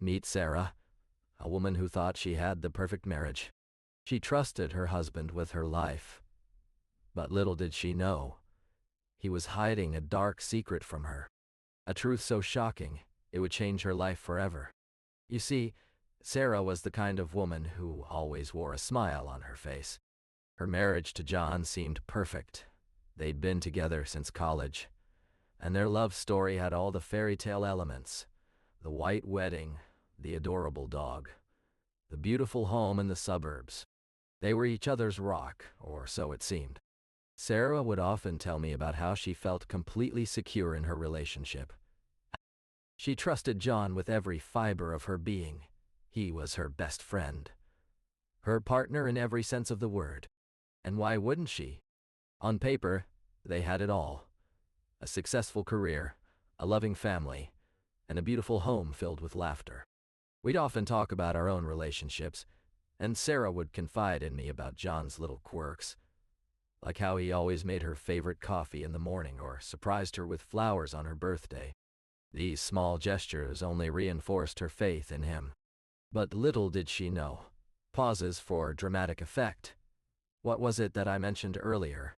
Meet Sarah, a woman who thought she had the perfect marriage. She trusted her husband with her life. But little did she know, he was hiding a dark secret from her. A truth so shocking, it would change her life forever. You see, Sarah was the kind of woman who always wore a smile on her face. Her marriage to John seemed perfect. They'd been together since college, and their love story had all the fairy tale elements: the white wedding, the adorable dog, the beautiful home in the suburbs. They were each other's rock, or so it seemed. Sarah would often tell me about how she felt completely secure in her relationship. She trusted John with every fiber of her being. He was her best friend, her partner in every sense of the word. And why wouldn't she? On paper, they had it all: a successful career, a loving family, and a beautiful home filled with laughter. We'd often talk about our own relationships, and Sarah would confide in me about John's little quirks, like how he always made her favorite coffee in the morning or surprised her with flowers on her birthday. These small gestures only reinforced her faith in him. But little did she know. Pauses for dramatic effect. What was it that I mentioned earlier?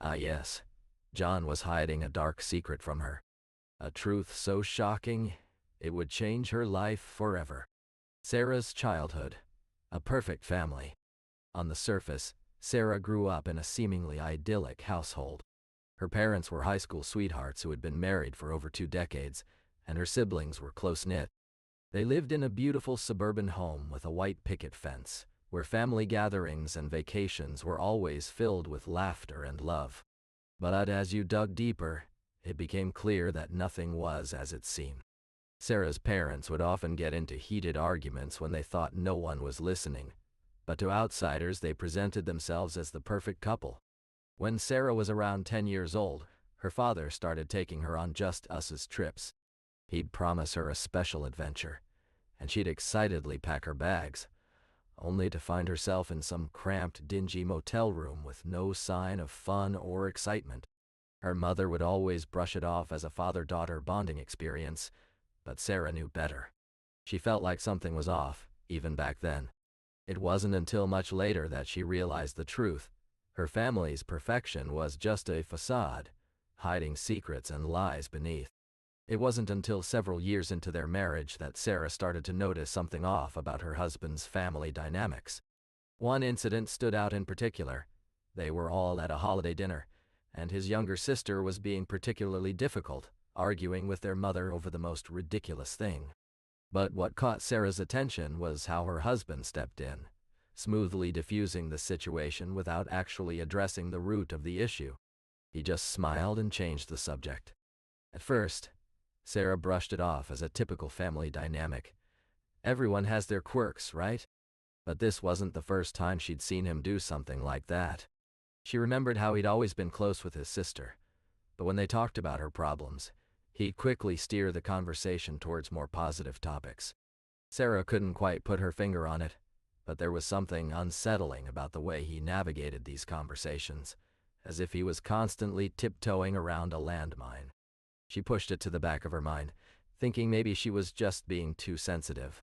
Ah yes, John was hiding a dark secret from her. A truth so shocking, it would change her life forever. Sarah's childhood. A perfect family. On the surface, Sarah grew up in a seemingly idyllic household. Her parents were high school sweethearts who had been married for over 2 decades, and her siblings were close-knit. They lived in a beautiful suburban home with a white picket fence, where family gatherings and vacations were always filled with laughter and love. But as you dug deeper, it became clear that nothing was as it seemed. Sarah's parents would often get into heated arguments when they thought no one was listening, but to outsiders they presented themselves as the perfect couple. When Sarah was around 10 years old, her father started taking her on just us's trips. He'd promise her a special adventure, and she'd excitedly pack her bags, only to find herself in some cramped, dingy motel room with no sign of fun or excitement. Her mother would always brush it off as a father-daughter bonding experience, but Sarah knew better. She felt like something was off, even back then. It wasn't until much later that she realized the truth. Her family's perfection was just a facade, hiding secrets and lies beneath. It wasn't until several years into their marriage that Sarah started to notice something off about her husband's family dynamics. One incident stood out in particular. They were all at a holiday dinner, and his younger sister was being particularly difficult, arguing with their mother over the most ridiculous thing. But what caught Sarah's attention was how her husband stepped in, smoothly diffusing the situation without actually addressing the root of the issue. He just smiled and changed the subject. At first, Sarah brushed it off as a typical family dynamic. Everyone has their quirks, right? But this wasn't the first time she'd seen him do something like that. She remembered how he'd always been close with his sister, but when they talked about her problems, he'd quickly steer the conversation towards more positive topics. Sarah couldn't quite put her finger on it, but there was something unsettling about the way he navigated these conversations, as if he was constantly tiptoeing around a landmine. She pushed it to the back of her mind, thinking maybe she was just being too sensitive.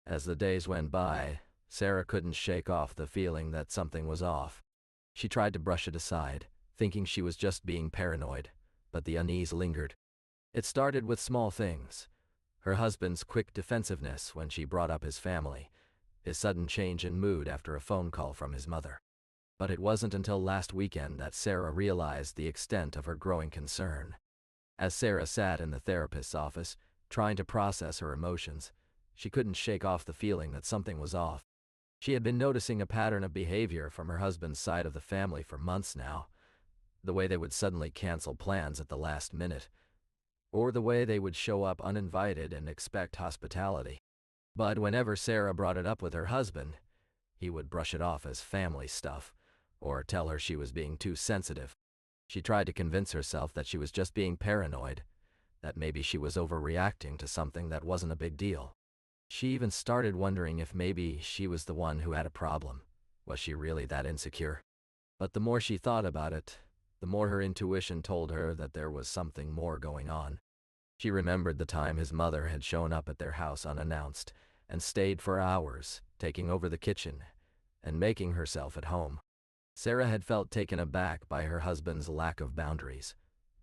As the days went by, Sarah couldn't shake off the feeling that something was off. She tried to brush it aside, thinking she was just being paranoid, but the unease lingered. It started with small things: her husband's quick defensiveness when she brought up his family, his sudden change in mood after a phone call from his mother. But it wasn't until last weekend that Sarah realized the extent of her growing concern. As Sarah sat in the therapist's office, trying to process her emotions, she couldn't shake off the feeling that something was off. She had been noticing a pattern of behavior from her husband's side of the family for months now. The way they would suddenly cancel plans at the last minute, or the way they would show up uninvited and expect hospitality. But whenever Sarah brought it up with her husband, he would brush it off as family stuff, or tell her she was being too sensitive. She tried to convince herself that she was just being paranoid, that maybe she was overreacting to something that wasn't a big deal. She even started wondering if maybe she was the one who had a problem. Was she really that insecure? But the more she thought about it, the more her intuition told her that there was something more going on. She remembered the time his mother had shown up at their house unannounced and stayed for hours, taking over the kitchen and making herself at home. Sarah had felt taken aback by her husband's lack of boundaries,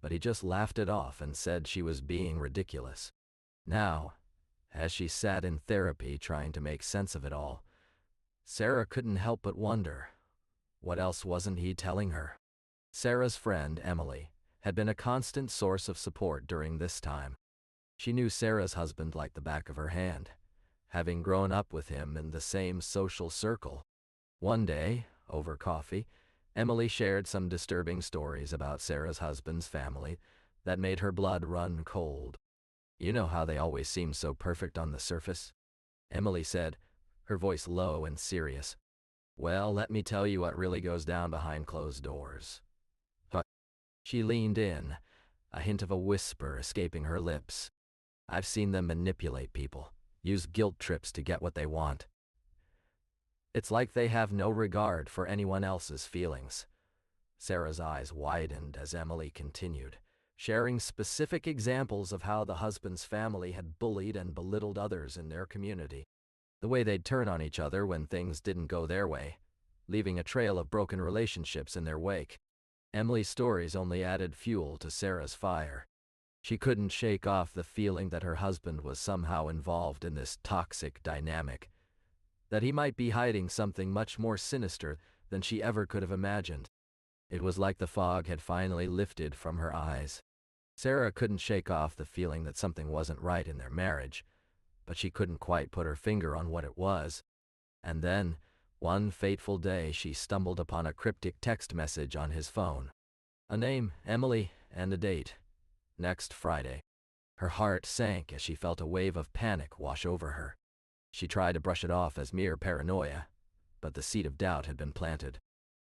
but he just laughed it off and said she was being ridiculous. Now, as she sat in therapy trying to make sense of it all, Sarah couldn't help but wonder, what else wasn't he telling her? Sarah's friend, Emily, had been a constant source of support during this time. She knew Sarah's husband like the back of her hand, having grown up with him in the same social circle. One day, over coffee, Emily shared some disturbing stories about Sarah's husband's family that made her blood run cold. "You know how they always seem so perfect on the surface?" Emily said, her voice low and serious. "Well, let me tell you what really goes down behind closed doors." She leaned in, a hint of a whisper escaping her lips. "I've seen them manipulate people, use guilt trips to get what they want. It's like they have no regard for anyone else's feelings." Sarah's eyes widened as Emily continued, sharing specific examples of how the husband's family had bullied and belittled others in their community. The way they'd turn on each other when things didn't go their way, leaving a trail of broken relationships in their wake. Emily's stories only added fuel to Sarah's fire. She couldn't shake off the feeling that her husband was somehow involved in this toxic dynamic, that he might be hiding something much more sinister than she ever could have imagined. It was like the fog had finally lifted from her eyes. Sarah couldn't shake off the feeling that something wasn't right in their marriage, but she couldn't quite put her finger on what it was. And then, one fateful day, she stumbled upon a cryptic text message on his phone. A name, Emily, and a date. Next Friday. Her heart sank as she felt a wave of panic wash over her. She tried to brush it off as mere paranoia, but the seed of doubt had been planted.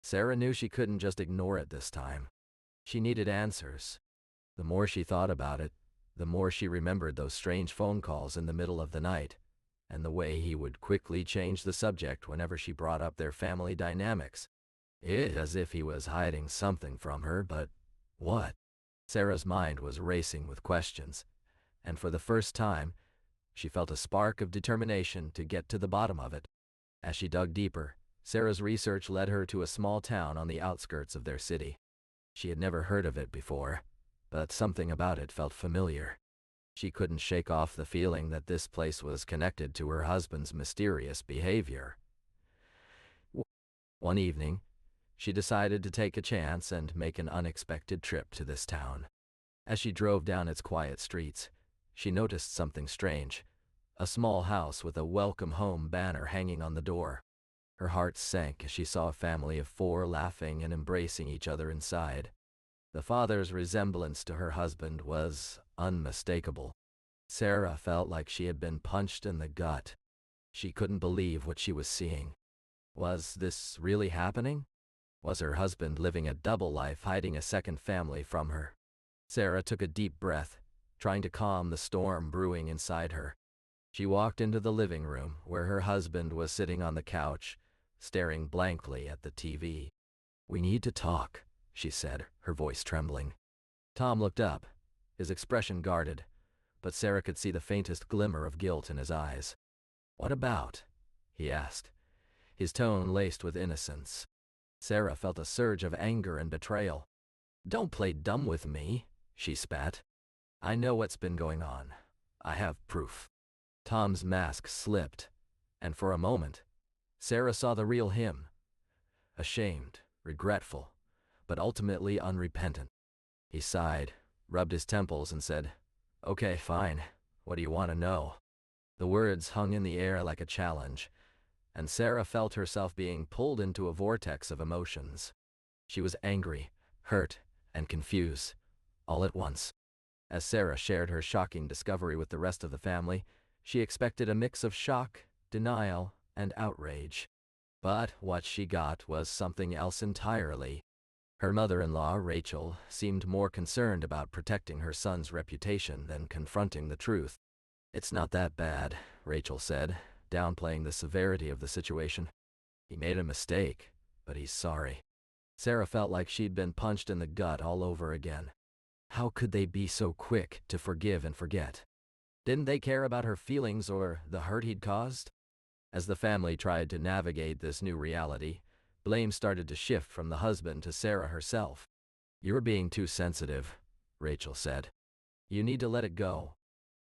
Sarah knew she couldn't just ignore it this time. She needed answers. The more she thought about it, the more she remembered those strange phone calls in the middle of the night, and the way he would quickly change the subject whenever she brought up their family dynamics. As if he was hiding something from her, but what? Sarah's mind was racing with questions, and for the first time, she felt a spark of determination to get to the bottom of it. As she dug deeper, Sarah's research led her to a small town on the outskirts of their city. She had never heard of it before, but something about it felt familiar. She couldn't shake off the feeling that this place was connected to her husband's mysterious behavior. One evening, she decided to take a chance and make an unexpected trip to this town. As she drove down its quiet streets, she noticed something strange, a small house with a welcome home banner hanging on the door. Her heart sank as she saw a family of 4 laughing and embracing each other inside. The father's resemblance to her husband was unmistakable. Sarah felt like she had been punched in the gut. She couldn't believe what she was seeing. Was this really happening? Was her husband living a double life, hiding a second family from her? Sarah took a deep breath, trying to calm the storm brewing inside her. She walked into the living room, where her husband was sitting on the couch, staring blankly at the TV. "We need to talk," she said, her voice trembling. Tom looked up, his expression guarded, but Sarah could see the faintest glimmer of guilt in his eyes. "What about?" he asked, his tone laced with innocence. Sarah felt a surge of anger and betrayal. "Don't play dumb with me," she spat. "I know what's been going on. I have proof." Tom's mask slipped, and for a moment, Sarah saw the real him. Ashamed, regretful, but ultimately unrepentant. He sighed, rubbed his temples, and said, "Okay, fine. What do you want to know?" The words hung in the air like a challenge, and Sarah felt herself being pulled into a vortex of emotions. She was angry, hurt, and confused, all at once. As Sarah shared her shocking discovery with the rest of the family, she expected a mix of shock, denial, and outrage. But what she got was something else entirely. Her mother-in-law, Rachel, seemed more concerned about protecting her son's reputation than confronting the truth. "It's not that bad," Rachel said, downplaying the severity of the situation. "He made a mistake, but he's sorry." Sarah felt like she'd been punched in the gut all over again. How could they be so quick to forgive and forget? Didn't they care about her feelings or the hurt he'd caused? As the family tried to navigate this new reality, blame started to shift from the husband to Sarah herself. "You're being too sensitive," Rachel said. "You need to let it go."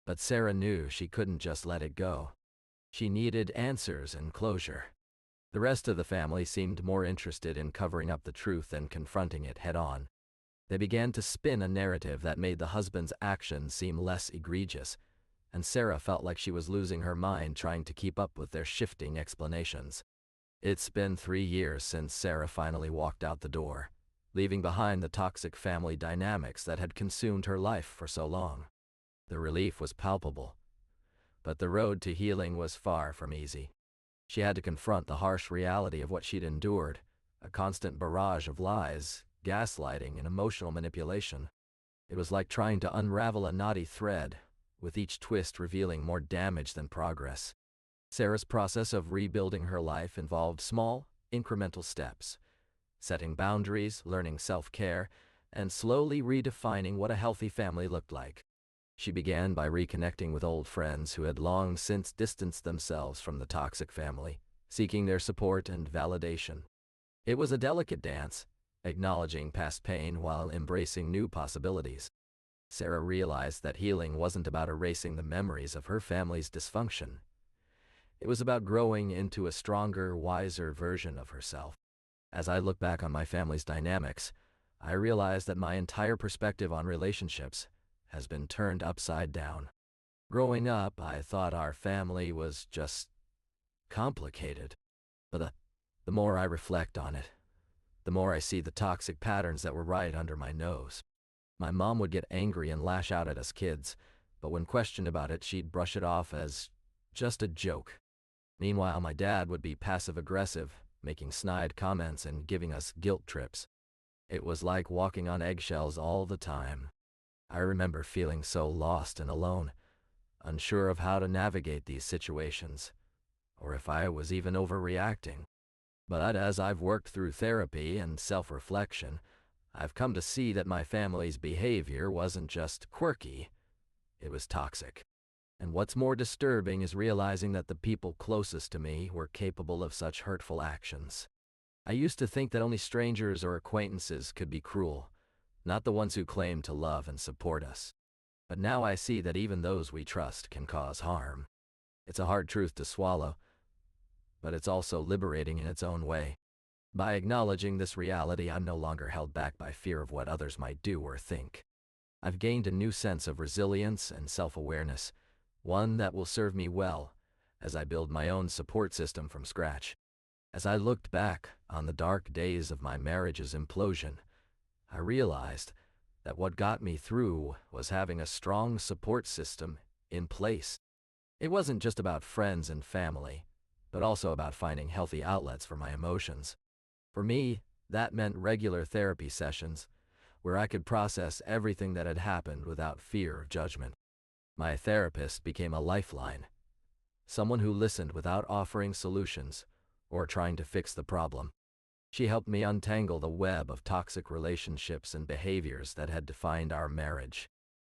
But Sarah knew she couldn't just let it go. She needed answers and closure. The rest of the family seemed more interested in covering up the truth than confronting it head-on. They began to spin a narrative that made the husband's actions seem less egregious, and Sarah felt like she was losing her mind trying to keep up with their shifting explanations. It's been 3 years since Sarah finally walked out the door, leaving behind the toxic family dynamics that had consumed her life for so long. The relief was palpable, but the road to healing was far from easy. She had to confront the harsh reality of what she'd endured, a constant barrage of lies, gaslighting, and emotional manipulation. It was like trying to unravel a knotty thread, with each twist revealing more damage than progress. Sarah's process of rebuilding her life involved small, incremental steps, setting boundaries, learning self-care, and slowly redefining what a healthy family looked like. She began by reconnecting with old friends who had long since distanced themselves from the toxic family, seeking their support and validation. It was a delicate dance, acknowledging past pain while embracing new possibilities. Sarah realized that healing wasn't about erasing the memories of her family's dysfunction. It was about growing into a stronger, wiser version of herself. As I look back on my family's dynamics, I realize that my entire perspective on relationships has been turned upside down. Growing up, I thought our family was just complicated. But the more I reflect on it, the more I see the toxic patterns that were right under my nose. My mom would get angry and lash out at us kids, but when questioned about it, she'd brush it off as just a joke. Meanwhile, my dad would be passive-aggressive, making snide comments and giving us guilt trips. It was like walking on eggshells all the time. I remember feeling so lost and alone, unsure of how to navigate these situations, or if I was even overreacting. But as I've worked through therapy and self-reflection, I've come to see that my family's behavior wasn't just quirky, it was toxic. And what's more disturbing is realizing that the people closest to me were capable of such hurtful actions. I used to think that only strangers or acquaintances could be cruel, not the ones who claim to love and support us. But now I see that even those we trust can cause harm. It's a hard truth to swallow, but it's also liberating in its own way. By acknowledging this reality, I'm no longer held back by fear of what others might do or think. I've gained a new sense of resilience and self-awareness, one that will serve me well as I build my own support system from scratch. As I looked back on the dark days of my marriage's implosion, I realized that what got me through was having a strong support system in place. It wasn't just about friends and family, but also about finding healthy outlets for my emotions. For me, that meant regular therapy sessions, where I could process everything that had happened without fear of judgment. My therapist became a lifeline, someone who listened without offering solutions or trying to fix the problem. She helped me untangle the web of toxic relationships and behaviors that had defined our marriage.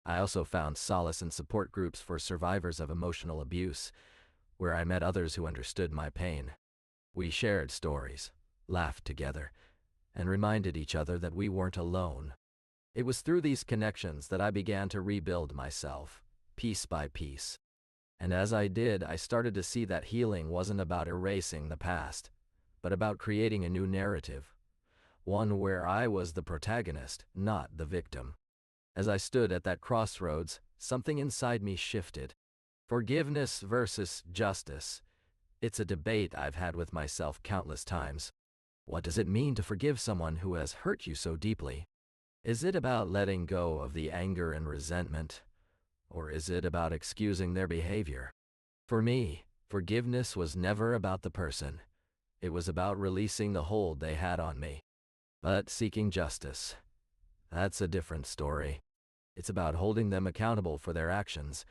I also found solace in support groups for survivors of emotional abuse, where I met others who understood my pain. We shared stories, laughed together, and reminded each other that we weren't alone. It was through these connections that I began to rebuild myself, piece by piece. And as I did, I started to see that healing wasn't about erasing the past, but about creating a new narrative, one where I was the protagonist, not the victim. As I stood at that crossroads, something inside me shifted. Forgiveness versus justice. It's a debate I've had with myself countless times. What does it mean to forgive someone who has hurt you so deeply? Is it about letting go of the anger and resentment? Or is it about excusing their behavior? For me, forgiveness was never about the person. It was about releasing the hold they had on me. But seeking justice, that's a different story. It's about holding them accountable for their actions,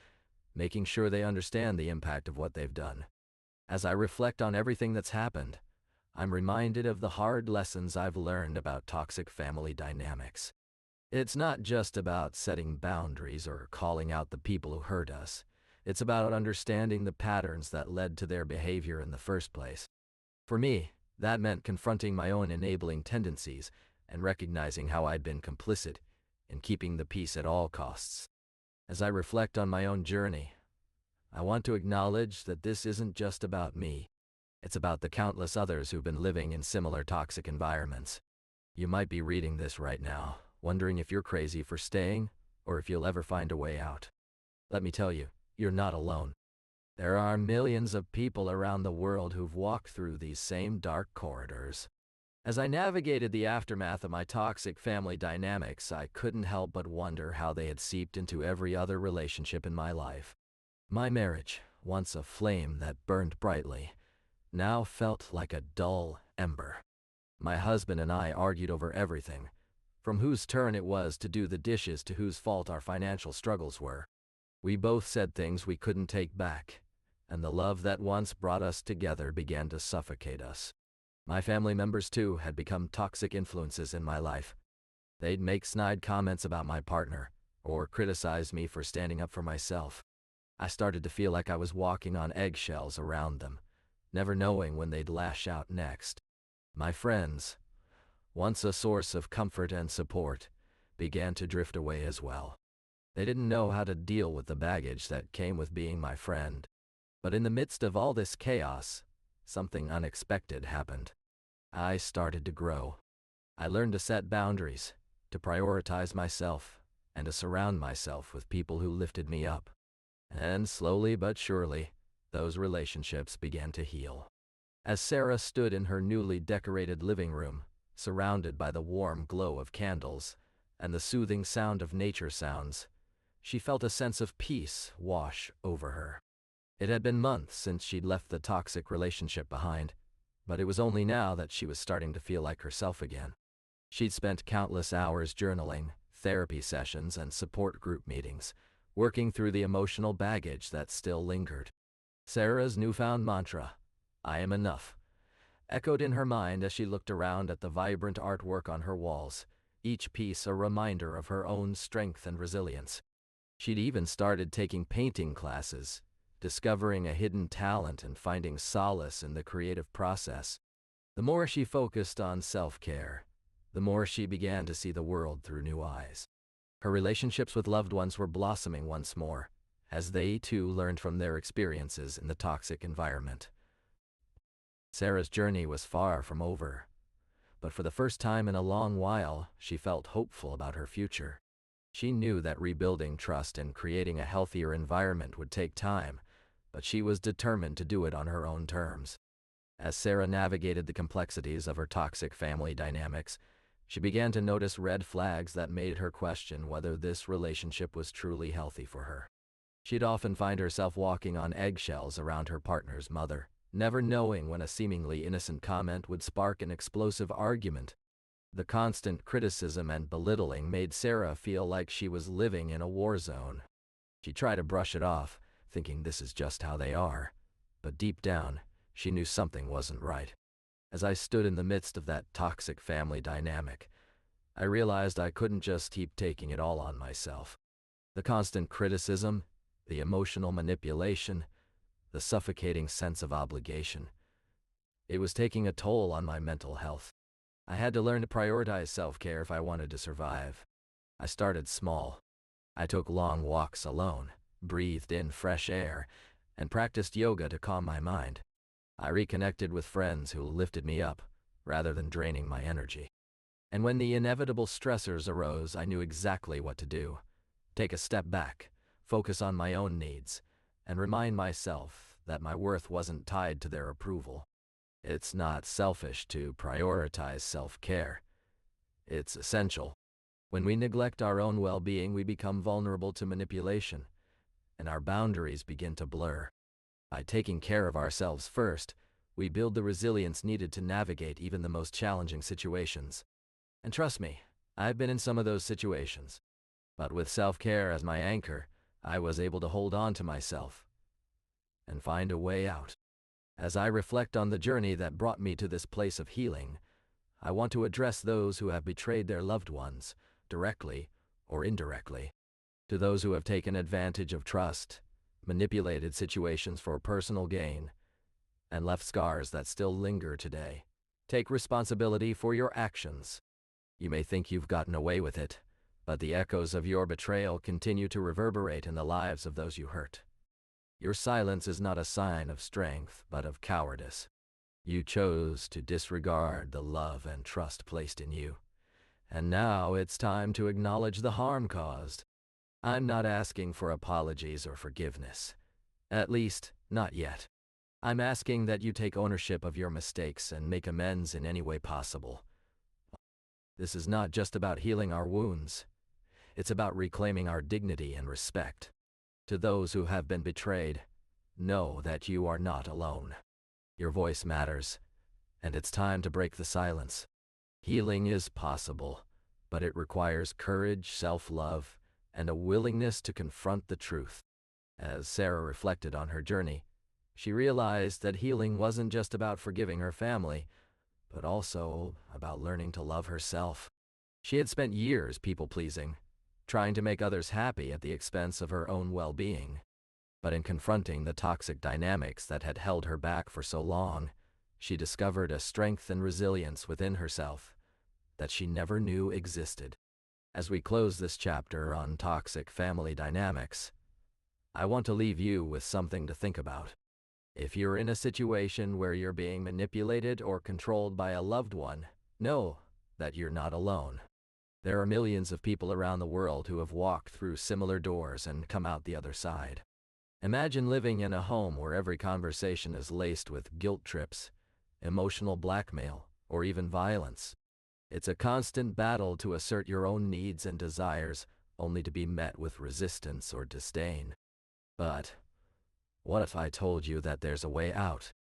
making sure they understand the impact of what they've done. As I reflect on everything that's happened, I'm reminded of the hard lessons I've learned about toxic family dynamics. It's not just about setting boundaries or calling out the people who hurt us. It's about understanding the patterns that led to their behavior in the first place. For me, that meant confronting my own enabling tendencies and recognizing how I'd been complicit in keeping the peace at all costs. As I reflect on my own journey, I want to acknowledge that this isn't just about me. It's about the countless others who've been living in similar toxic environments. You might be reading this right now, wondering if you're crazy for staying or if you'll ever find a way out. Let me tell you, you're not alone. There are millions of people around the world who've walked through these same dark corridors. As I navigated the aftermath of my toxic family dynamics, I couldn't help but wonder how they had seeped into every other relationship in my life. My marriage, once a flame that burned brightly, now felt like a dull ember. My husband and I argued over everything, from whose turn it was to do the dishes to whose fault our financial struggles were. We both said things we couldn't take back, and the love that once brought us together began to suffocate us. My family members, too, had become toxic influences in my life. They'd make snide comments about my partner, or criticize me for standing up for myself. I started to feel like I was walking on eggshells around them, never knowing when they'd lash out next. My friends, once a source of comfort and support, began to drift away as well. They didn't know how to deal with the baggage that came with being my friend. But in the midst of all this chaos, something unexpected happened. I started to grow. I learned to set boundaries, to prioritize myself, and to surround myself with people who lifted me up. And slowly but surely, those relationships began to heal. As Sarah stood in her newly decorated living room, surrounded by the warm glow of candles and the soothing sound of nature sounds, she felt a sense of peace wash over her. It had been months since she'd left the toxic relationship behind, but it was only now that she was starting to feel like herself again. She'd spent countless hours journaling, therapy sessions, and support group meetings, working through the emotional baggage that still lingered. Sarah's newfound mantra, "I am enough," echoed in her mind as she looked around at the vibrant artwork on her walls, each piece a reminder of her own strength and resilience. She'd even started taking painting classes, discovering a hidden talent and finding solace in the creative process. The more she focused on self-care, the more she began to see the world through new eyes. Her relationships with loved ones were blossoming once more, as they too learned from their experiences in the toxic environment. Sarah's journey was far from over, but for the first time in a long while, she felt hopeful about her future. She knew that rebuilding trust and creating a healthier environment would take time, but she was determined to do it on her own terms. As Sarah navigated the complexities of her toxic family dynamics, she began to notice red flags that made her question whether this relationship was truly healthy for her. She'd often find herself walking on eggshells around her partner's mother, never knowing when a seemingly innocent comment would spark an explosive argument. The constant criticism and belittling made Sarah feel like she was living in a war zone. She tried to brush it off, thinking this is just how they are, but deep down, she knew something wasn't right. As I stood in the midst of that toxic family dynamic, I realized I couldn't just keep taking it all on myself. The constant criticism, the emotional manipulation, the suffocating sense of obligation. It was taking a toll on my mental health. I had to learn to prioritize self-care if I wanted to survive. I started small. I took long walks alone, breathed in fresh air, and practiced yoga to calm my mind. I reconnected with friends who lifted me up, rather than draining my energy. And when the inevitable stressors arose, I knew exactly what to do. Take a step back, focus on my own needs, and remind myself that my worth wasn't tied to their approval. It's not selfish to prioritize self-care. It's essential. When we neglect our own well-being, we become vulnerable to manipulation, and our boundaries begin to blur. By taking care of ourselves first, we build the resilience needed to navigate even the most challenging situations. And trust me, I've been in some of those situations. But with self-care as my anchor, I was able to hold on to myself and find a way out. As I reflect on the journey that brought me to this place of healing, I want to address those who have betrayed their loved ones, directly or indirectly. To those who have taken advantage of trust, manipulated situations for personal gain, and left scars that still linger today, take responsibility for your actions. You may think you've gotten away with it, but the echoes of your betrayal continue to reverberate in the lives of those you hurt. Your silence is not a sign of strength, but of cowardice. You chose to disregard the love and trust placed in you, and now it's time to acknowledge the harm caused. I'm not asking for apologies or forgiveness, at least, not yet. I'm asking that you take ownership of your mistakes and make amends in any way possible. This is not just about healing our wounds. It's about reclaiming our dignity and respect. To those who have been betrayed, know that you are not alone. Your voice matters, and it's time to break the silence. Healing is possible, but it requires courage, self-love, and a willingness to confront the truth. As Sarah reflected on her journey, she realized that healing wasn't just about forgiving her family, but also about learning to love herself. She had spent years people-pleasing, trying to make others happy at the expense of her own well-being. But in confronting the toxic dynamics that had held her back for so long, she discovered a strength and resilience within herself that she never knew existed. As we close this chapter on toxic family dynamics, I want to leave you with something to think about. If you're in a situation where you're being manipulated or controlled by a loved one, know that you're not alone. There are millions of people around the world who have walked through similar doors and come out the other side. Imagine living in a home where every conversation is laced with guilt trips, emotional blackmail, or even violence. It's a constant battle to assert your own needs and desires, only to be met with resistance or disdain. But what if I told you that there's a way out?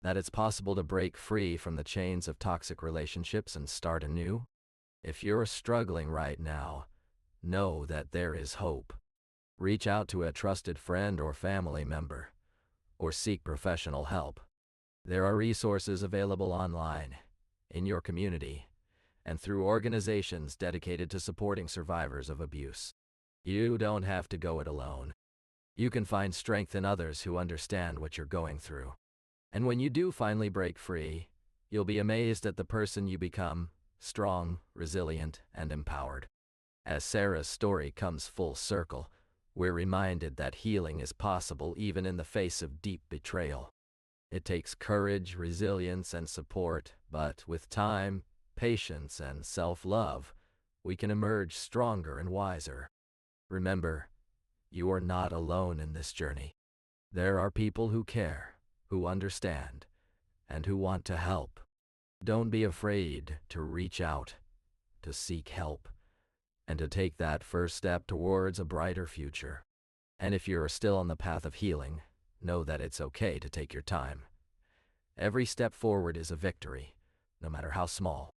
That it's possible to break free from the chains of toxic relationships and start anew? If you're struggling right now, know that there is hope. Reach out to a trusted friend or family member, or seek professional help. There are resources available online, in your community, and through organizations dedicated to supporting survivors of abuse. You don't have to go it alone. You can find strength in others who understand what you're going through. And when you do finally break free, you'll be amazed at the person you become, strong, resilient, and empowered. As Sarah's story comes full circle, we're reminded that healing is possible even in the face of deep betrayal. It takes courage, resilience, and support, but with time, patience, and self-love, we can emerge stronger and wiser. Remember, you are not alone in this journey. There are people who care, who understand, and who want to help. Don't be afraid to reach out, to seek help, and to take that first step towards a brighter future. And if you're still on the path of healing, know that it's okay to take your time. Every step forward is a victory, no matter how small.